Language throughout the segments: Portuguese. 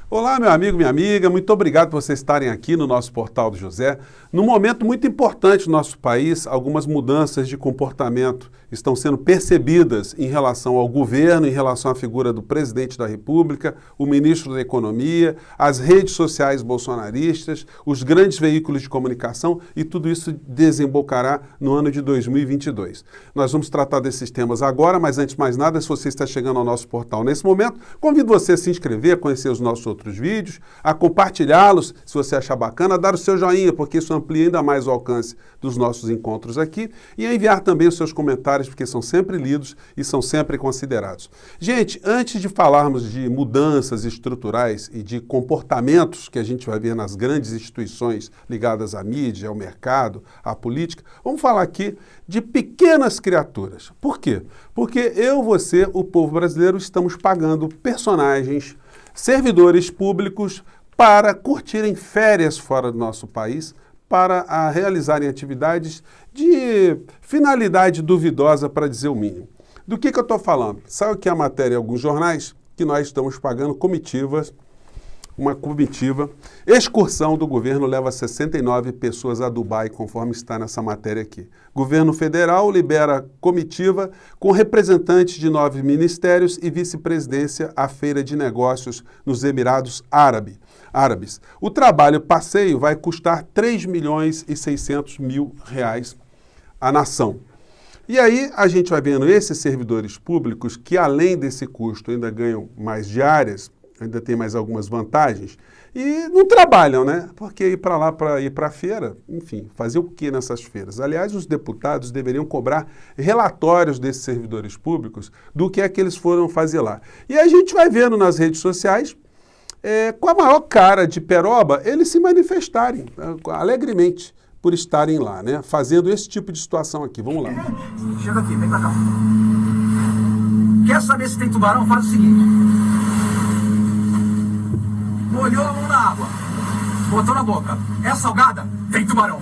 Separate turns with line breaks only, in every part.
Olá, meu amigo, minha amiga, muito obrigado por vocês estarem aqui no nosso Portal do José. Num momento muito importante no nosso país, algumas mudanças de comportamento estão sendo percebidas em relação ao governo, em relação à figura do presidente da República, o ministro da Economia, as redes sociais bolsonaristas, os grandes veículos de comunicação e tudo isso desembocará no ano de 2022. Nós vamos tratar desses temas agora, mas antes de mais nada, se você está chegando ao nosso portal nesse momento, convido você a se inscrever, a conhecer os nossos outros vídeos, a compartilhá-los, se você achar bacana, a dar o seu joinha, porque isso amplia ainda mais o alcance dos nossos encontros aqui, e a enviar também os seus comentários, porque são sempre lidos e são sempre considerados. Gente, antes de falarmos de mudanças estruturais e de comportamentos que a gente vai ver nas grandes instituições ligadas à mídia, ao mercado, à política, vamos falar aqui de pequenas criaturas. Por quê? Porque eu, você, o povo brasileiro, estamos pagando personagens, servidores públicos para curtirem férias fora do nosso país, para realizarem atividades de finalidade duvidosa, para dizer o mínimo. Do que eu estou falando? Sabe o que é a matéria em alguns jornais? Que nós estamos pagando comitivas, uma comitiva. Excursão do governo leva 69 pessoas a Dubai, conforme está nessa matéria aqui. Governo federal libera comitiva com representantes de 9 ministérios e vice-presidência à feira de negócios nos Emirados Árabes. O trabalho passeio vai custar 3.600.000 reais à nação. E aí a gente vai vendo esses servidores públicos que, além desse custo, ainda ganham mais diárias, ainda tem mais algumas vantagens, e não trabalham, né? Porque ir para lá, para ir para a feira, enfim, fazer o que nessas feiras? Aliás, os deputados deveriam cobrar relatórios desses servidores públicos do que é que eles foram fazer lá. E a gente vai vendo nas redes sociais, com a maior cara de peroba, eles se manifestarem alegremente por estarem lá, né? Fazendo esse tipo de situação aqui. Vamos lá.
Chega aqui, vem pra cá. Quer saber se tem tubarão? Faz o seguinte. Molhou a mão na água, botou na boca. É salgada? Tem tubarão.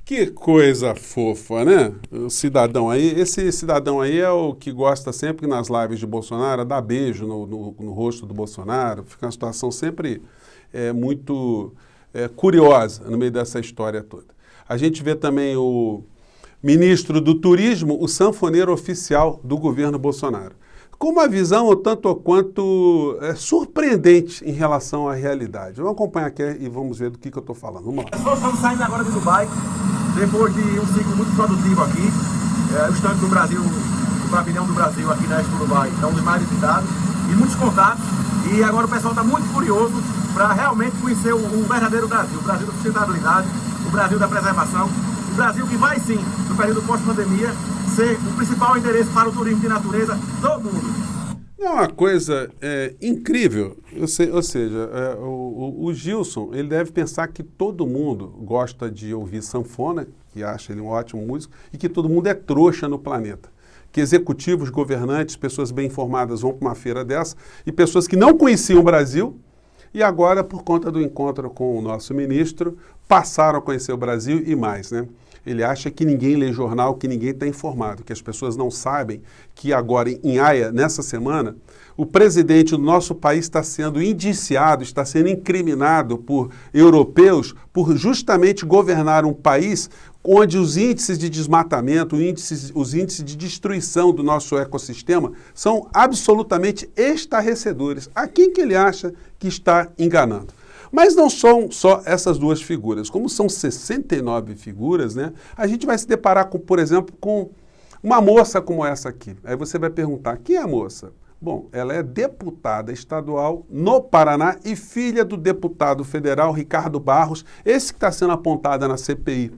Que coisa fofa, né? O cidadão aí, esse cidadão aí é o que gosta sempre nas lives de Bolsonaro, dar beijo no rosto do Bolsonaro. Fica uma situação sempre muito curiosa no meio dessa história toda. A gente vê também o ministro do Turismo, o sanfoneiro oficial do governo Bolsonaro, com uma visão tanto ou quanto surpreendente em relação à realidade. Vamos acompanhar aqui e vamos ver do que eu estou falando. Vamos lá.
Nós estamos saindo agora de Dubai, depois de um ciclo muito produtivo aqui. O estande do Brasil, o pavilhão do Brasil aqui na Expo Dubai é um dos mais visitados e muitos contatos. E agora o pessoal está muito curioso para realmente conhecer o verdadeiro Brasil, o Brasil da sustentabilidade, o Brasil da preservação, o Brasil que vai sim, no período pós-pandemia, ser o principal endereço para o turismo de natureza do mundo.
É uma coisa incrível, ou seja, o Gilson, ele deve pensar que todo mundo gosta de ouvir sanfona, que acha ele um ótimo músico, e que todo mundo é trouxa no planeta. Que executivos, governantes, pessoas bem informadas vão para uma feira dessa, e pessoas que não conheciam o Brasil, e agora, por conta do encontro com o nosso ministro, passaram a conhecer o Brasil e mais, né? Ele acha que ninguém lê jornal, que ninguém está informado, que as pessoas não sabem que agora em Haia, nessa semana, o presidente do nosso país está sendo indiciado, está sendo incriminado por europeus por justamente governar um país onde os índices de desmatamento, os índices de destruição do nosso ecossistema são absolutamente estarrecedores. A quem que ele acha que está enganando? Mas não são só essas duas figuras. Como são 69 figuras, né? A gente vai se deparar, por exemplo, com uma moça como essa aqui. Aí você vai perguntar, quem é a moça? Bom, ela é deputada estadual no Paraná e filha do deputado federal Ricardo Barros, esse que está sendo apontado na CPI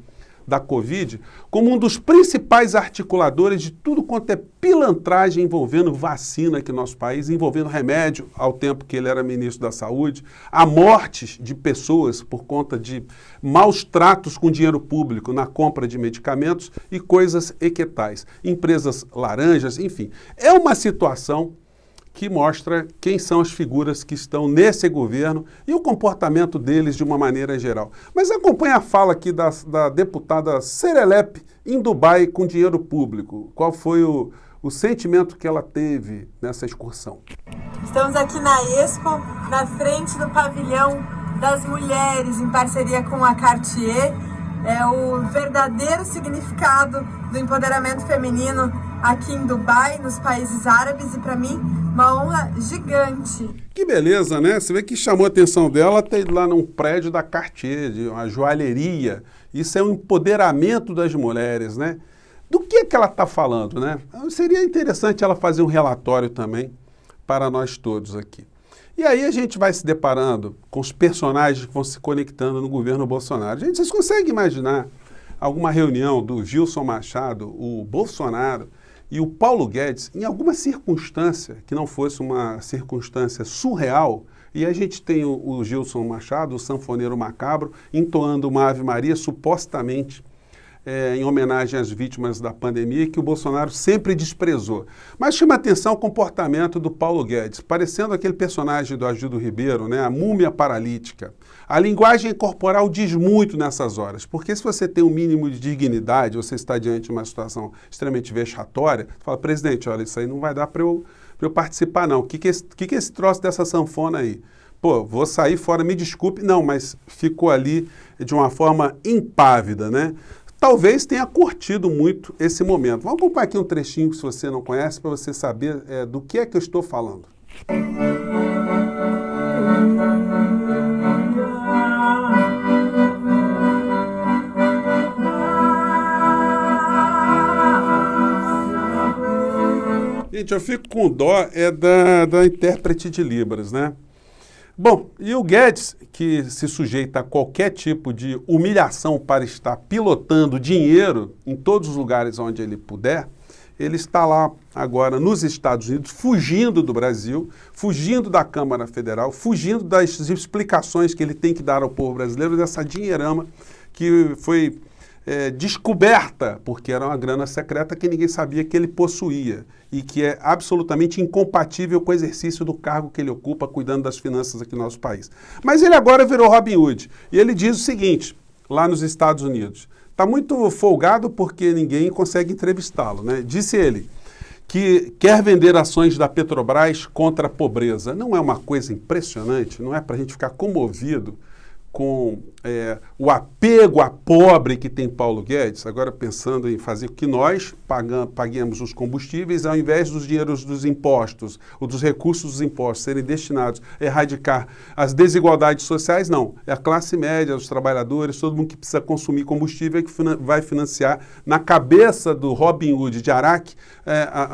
da Covid, como um dos principais articuladores de tudo quanto é pilantragem envolvendo vacina aqui no nosso país, envolvendo remédio ao tempo que ele era ministro da Saúde, a mortes de pessoas por conta de maus tratos com dinheiro público na compra de medicamentos e coisas equetais, empresas laranjas, enfim. É uma situação que mostra quem são as figuras que estão nesse governo e o comportamento deles de uma maneira geral. Mas acompanhe a fala aqui da deputada Serelepe em Dubai com dinheiro público. Qual foi o sentimento que ela teve nessa excursão?
Estamos aqui na Expo, na frente do pavilhão das mulheres, em parceria com a Cartier. É o verdadeiro significado do empoderamento feminino aqui em Dubai, nos países árabes, e para mim, uma honra gigante.
Que beleza, né? Você vê que chamou a atenção dela, tem lá num prédio da Cartier, de uma joalheria. Isso é um empoderamento das mulheres, né? Do que ela está falando, né? Seria interessante ela fazer um relatório também para nós todos aqui. E aí a gente vai se deparando com os personagens que vão se conectando no governo Bolsonaro. Gente, vocês conseguem imaginar alguma reunião do Gilson Machado, o Bolsonaro e o Paulo Guedes em alguma circunstância que não fosse uma circunstância surreal? E a gente tem o Gilson Machado, o sanfoneiro macabro, entoando uma Ave Maria, supostamente em homenagem às vítimas da pandemia, que o Bolsonaro sempre desprezou. Mas chama atenção o comportamento do Paulo Guedes, parecendo aquele personagem do Agildo Ribeiro, né, a múmia paralítica. A linguagem corporal diz muito nessas horas, porque se você tem um mínimo de dignidade, você está diante de uma situação extremamente vexatória, você fala, presidente, olha, isso aí não vai dar para eu participar não. O que é esse troço dessa sanfona aí? Pô, vou sair fora, me desculpe. Não, mas ficou ali de uma forma impávida, né? Talvez tenha curtido muito esse momento. Vamos acompanhar aqui um trechinho, se você não conhece, para você saber do que é que eu estou falando. Gente, eu fico com dó da intérprete de Libras, né? Bom, e o Guedes, que se sujeita a qualquer tipo de humilhação para estar pilotando dinheiro em todos os lugares onde ele puder, ele está lá agora nos Estados Unidos, fugindo do Brasil, fugindo da Câmara Federal, fugindo das explicações que ele tem que dar ao povo brasileiro dessa dinheirama que foi descoberta, porque era uma grana secreta que ninguém sabia que ele possuía e que é absolutamente incompatível com o exercício do cargo que ele ocupa, cuidando das finanças aqui no nosso país. Mas ele agora virou Robin Hood e ele diz o seguinte, lá nos Estados Unidos, está muito folgado porque ninguém consegue entrevistá-lo, né? Disse ele que quer vender ações da Petrobras contra a pobreza. Não é uma coisa impressionante? Não é para a gente ficar comovido com o apego a pobre que tem Paulo Guedes, agora pensando em fazer com que nós paguemos os combustíveis, ao invés dos dinheiros dos impostos, ou dos recursos dos impostos serem destinados a erradicar as desigualdades sociais, não. É a classe média, os trabalhadores, todo mundo que precisa consumir combustível é que vai financiar, na cabeça do Robin Hood de Araque,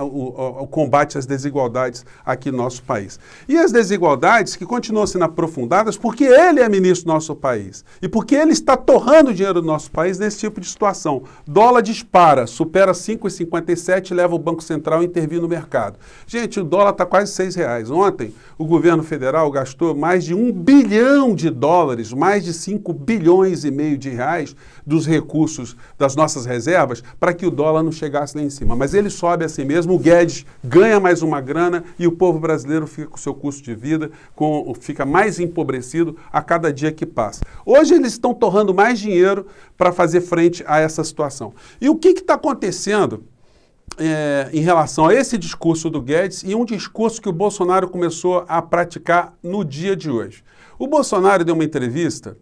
o combate às desigualdades aqui no nosso país. E as desigualdades que continuam sendo aprofundadas porque ele é ministro do nosso país. E porque ele está torrando o dinheiro do nosso país nesse tipo de situação. Dólar dispara, supera 5,57 e leva o Banco Central a intervir no mercado. Gente, o dólar está quase R$6. Ontem, o governo federal gastou mais de $1 bilhão, mais de 5 bilhões e meio de reais dos recursos das nossas reservas para que o dólar não chegasse lá em cima. Mas ele sobe assim mesmo, o Guedes ganha mais uma grana e o povo brasileiro fica com o seu custo de vida, fica mais empobrecido a cada dia que passa. Hoje eles estão torrando mais dinheiro para fazer frente a essa situação. E o que está acontecendo em relação a esse discurso do Guedes e um discurso que o Bolsonaro começou a praticar no dia de hoje? O Bolsonaro deu uma entrevista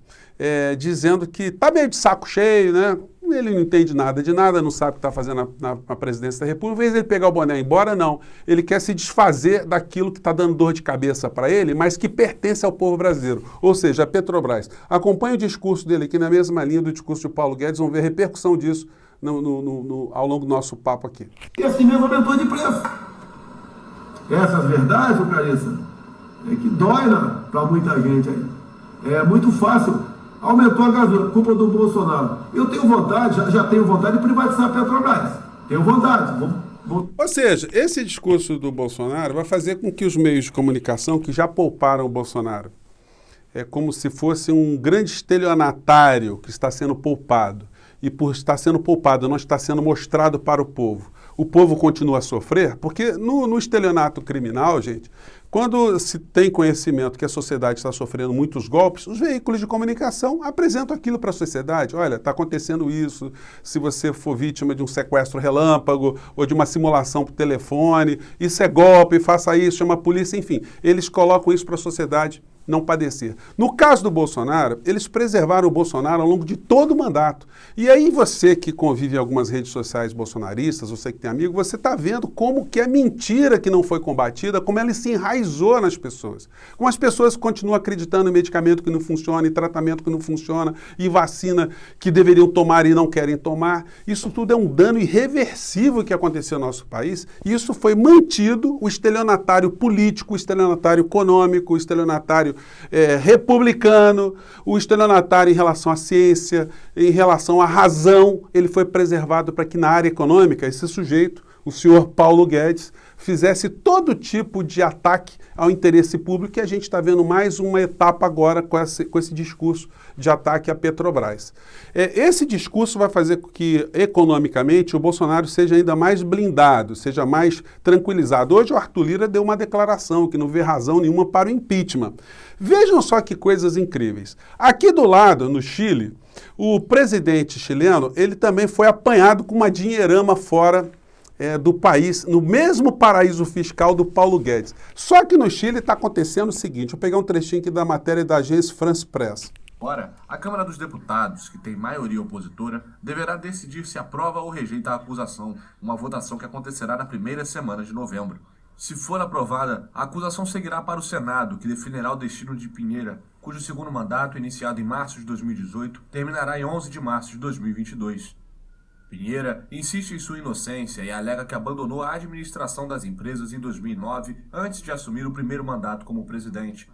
dizendo que está meio de saco cheio, né? Ele não entende nada de nada, não sabe o que está fazendo na presidência da República. Em vez de ele pegar o boné e ir embora, não. Ele quer se desfazer daquilo que está dando dor de cabeça para ele, mas que pertence ao povo brasileiro. Ou seja, a Petrobras. Acompanhe o discurso dele aqui na mesma linha do discurso de Paulo Guedes, vão ver a repercussão disso ao longo do nosso papo aqui.
E assim mesmo aumentou de preço. Essas verdades, Clarissa, é que dói para muita gente aí. É muito fácil. Aumentou a gasolina, culpa do Bolsonaro. Eu tenho vontade, já tenho vontade de privatizar a Petrobras. Tenho vontade.
Ou seja, esse discurso do Bolsonaro vai fazer com que os meios de comunicação que já pouparam o Bolsonaro, é como se fosse um grande estelionatário que está sendo poupado. E por estar sendo poupado, não está sendo mostrado para o povo. O povo continua a sofrer, porque no estelionato criminal, gente, Quando se tem conhecimento que a sociedade está sofrendo muitos golpes, os veículos de comunicação apresentam aquilo para a sociedade. Olha, está acontecendo isso, se você for vítima de um sequestro relâmpago ou de uma simulação por telefone, isso é golpe, faça isso, chama a polícia, enfim. Eles colocam isso para a sociedade não padecer. No caso do Bolsonaro, eles preservaram o Bolsonaro ao longo de todo o mandato. E aí você que convive em algumas redes sociais bolsonaristas, você que tem amigo, você está vendo como que a mentira que não foi combatida, como ela se enraizou nas pessoas. Como as pessoas continuam acreditando em medicamento que não funciona, em tratamento que não funciona, em vacina que deveriam tomar e não querem tomar. Isso tudo é um dano irreversível que aconteceu no nosso país. E isso foi mantido, o estelionatário político, o estelionatário econômico, o estelionatário republicano, o estelionatário em relação à ciência, em relação à razão, ele foi preservado para que na área econômica esse sujeito, o senhor Paulo Guedes, fizesse todo tipo de ataque ao interesse público, e a gente está vendo mais uma etapa agora com esse discurso de ataque à Petrobras. Esse discurso vai fazer com que, economicamente, o Bolsonaro seja ainda mais blindado, seja mais tranquilizado. Hoje o Arthur Lira deu uma declaração que não vê razão nenhuma para o impeachment. Vejam só que coisas incríveis. Aqui do lado, no Chile, o presidente chileno, ele também foi apanhado com uma dinheirama fora do país, no mesmo paraíso fiscal do Paulo Guedes. Só que no Chile está acontecendo o seguinte, vou pegar um trechinho aqui da matéria da agência France Press.
Agora, a Câmara dos Deputados, que tem maioria opositora, deverá decidir se aprova ou rejeita a acusação, uma votação que acontecerá na primeira semana de novembro. Se for aprovada, a acusação seguirá para o Senado, que definirá o destino de Piñera, cujo segundo mandato, iniciado em março de 2018, terminará em 11 de março de 2022. Piñera insiste em sua inocência e alega que abandonou a administração das empresas em 2009, antes de assumir o primeiro mandato como presidente.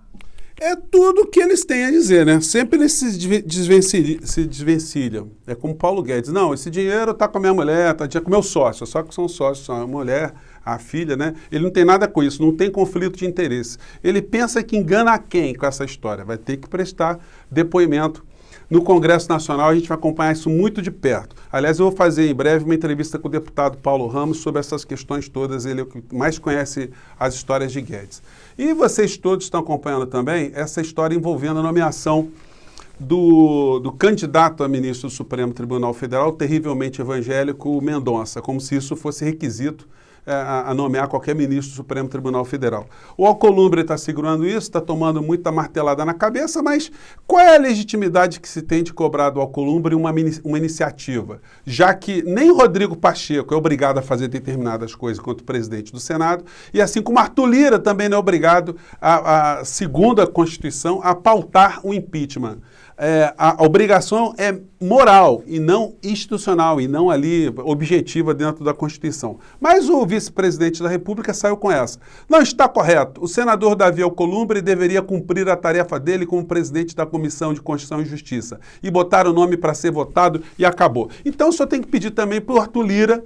É tudo o que eles têm a dizer, né? Sempre eles se desvencilham. É como Paulo Guedes. Não, esse dinheiro está com a minha mulher, está com o meu sócio, só que são sócios, são a mulher, a filha, né? Ele não tem nada com isso, não tem conflito de interesse. Ele pensa que engana a quem com essa história? Vai ter que prestar depoimento no Congresso Nacional. A gente vai acompanhar isso muito de perto. Aliás, eu vou fazer em breve uma entrevista com o deputado Paulo Ramos sobre essas questões todas. Ele é o que mais conhece as histórias de Guedes. E vocês todos estão acompanhando também essa história envolvendo a nomeação do candidato a ministro do Supremo Tribunal Federal, terrivelmente evangélico, Mendonça, como se isso fosse requisito a nomear qualquer ministro do Supremo Tribunal Federal. O Alcolumbre está segurando isso, está tomando muita martelada na cabeça, mas qual é a legitimidade que se tem de cobrar do Alcolumbre uma iniciativa? Já que nem Rodrigo Pacheco é obrigado a fazer determinadas coisas quanto presidente do Senado, e assim como Arthur Lira também não é obrigado, segundo a Constituição, a pautar o impeachment. A obrigação é moral e não institucional, e não ali objetiva dentro da Constituição. Mas o vice-presidente da República saiu com essa. Não está correto. O senador Davi Alcolumbre deveria cumprir a tarefa dele como presidente da Comissão de Constituição e Justiça e botar o nome para ser votado e acabou. Então só tem que pedir também para o Arthur Lira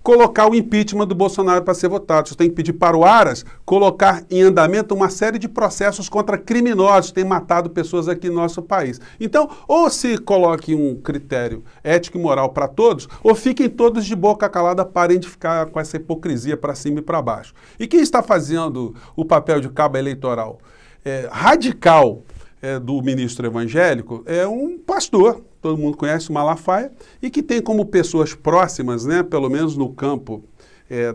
colocar o impeachment do Bolsonaro para ser votado. Você tem que pedir para o Aras colocar em andamento uma série de processos contra criminosos que têm matado pessoas aqui no nosso país. Então, ou se coloque um critério ético e moral para todos, ou fiquem todos de boca calada, parem de ficar com essa hipocrisia para cima e para baixo. E quem está fazendo o papel de cabo eleitoral radical do ministro evangélico é um pastor, todo mundo conhece, o Malafaia, e que tem como pessoas próximas, né, pelo menos no campo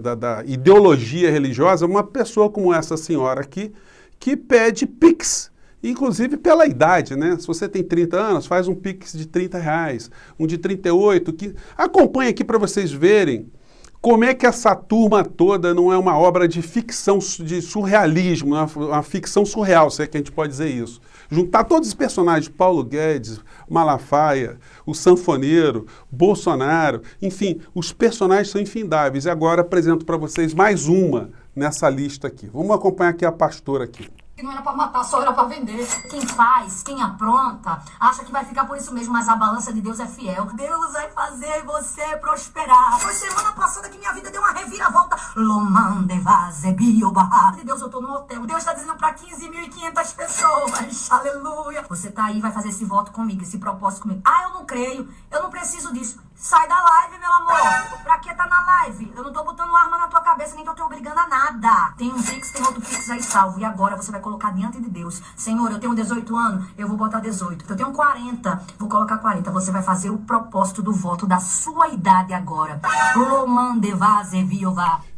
da ideologia religiosa, uma pessoa como essa senhora aqui, que pede Pix, inclusive pela idade, né? Se você tem 30 anos, faz um Pix de R$30, um de 38, que acompanha aqui para vocês verem como é que essa turma toda não é uma obra de ficção, de surrealismo, uma ficção surreal, se é que a gente pode dizer isso. Juntar todos os personagens, Paulo Guedes, Malafaia, o sanfoneiro, Bolsonaro, enfim, os personagens são infindáveis. E agora apresento para vocês mais uma nessa lista aqui. Vamos acompanhar aqui a pastora aqui.
Não era pra matar, só era pra vender. Quem faz, quem apronta, acha que vai ficar por isso mesmo, mas a balança de Deus é fiel. Deus vai fazer você prosperar. Foi semana passada que minha vida deu uma reviravolta. Lomande vaze bioba. Deus, eu tô no hotel. Deus tá dizendo pra 15.500 pessoas. Aleluia. Você tá aí, vai fazer esse voto comigo, esse propósito comigo. Ah, eu não creio, eu não preciso disso. Sai da live, meu amor. Pra que tá na live? Eu não tô botando arma na tua cabeça, nem tô te obrigando a nada. Tem um Pix, tem outro Pix aí salvo. E agora você vai colocar diante de Deus. Senhor, eu tenho 18 anos, eu vou botar 18. Eu tenho 40, vou colocar 40. Você vai fazer o propósito do voto da sua idade agora.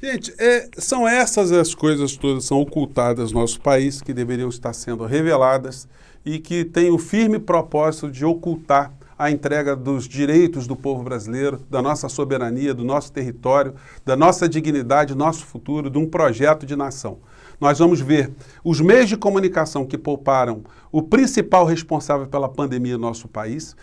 Gente, são essas as coisas todas, são ocultadas no nosso país, que deveriam estar sendo reveladas e que têm o firme propósito de ocultar a entrega dos direitos do povo brasileiro, da nossa soberania, do nosso território, da nossa dignidade, do nosso futuro, de um projeto de nação. Nós vamos ver os meios de comunicação que pouparam o principal responsável pela pandemia no nosso país.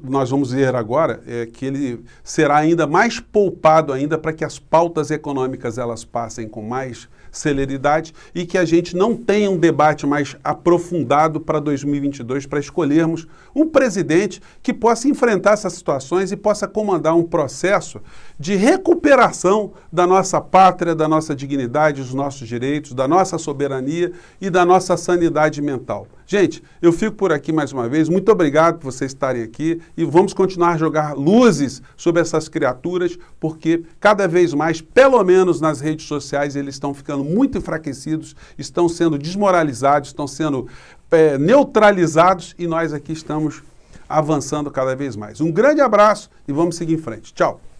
Nós vamos ver agora que ele será ainda mais poupado ainda para que as pautas econômicas elas passem com mais celeridade e que a gente não tenha um debate mais aprofundado para 2022 para escolhermos um presidente que possa enfrentar essas situações e possa comandar um processo de recuperação da nossa pátria, da nossa dignidade, dos nossos direitos, da nossa soberania e da nossa sanidade mental. Gente, eu fico por aqui mais uma vez. Muito obrigado por vocês estarem aqui e vamos continuar a jogar luzes sobre essas criaturas, porque cada vez mais, pelo menos nas redes sociais, eles estão ficando muito enfraquecidos, estão sendo desmoralizados, estão sendo neutralizados e nós aqui estamos avançando cada vez mais. Um grande abraço e vamos seguir em frente. Tchau!